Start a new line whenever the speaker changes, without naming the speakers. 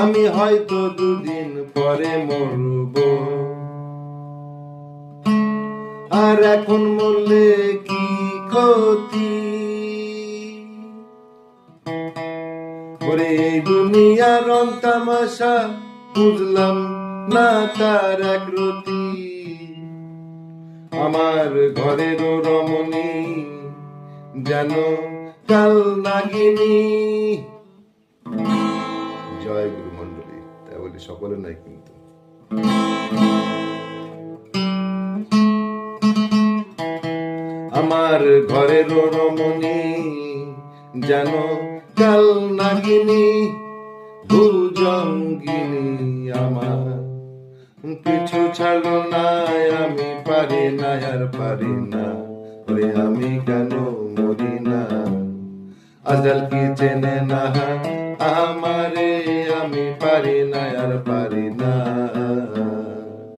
আমি হয়তো দুদিন পরে মরব, আর এখন মরলে কি ক্ষতি? ওরে এই দুনিয়ার রং তামাশা বুঝলাম না তার এক রতি। আমার ঘরের রমণী যেন কাল নাগিনী। জয় গুরু মন্ডলী। তাই বলি সকলে নাই কিন্তু। আমার ঘরের রমণী যেন কাল নাগিনী, ভুজঙ্গিনী আমার পিছু ছাড়লো না, আমি পারি না আর পারি না, ওরে আমি কেন মরি না? আজল কি চেনে না আমারে, আমি পারি না আর পারি না।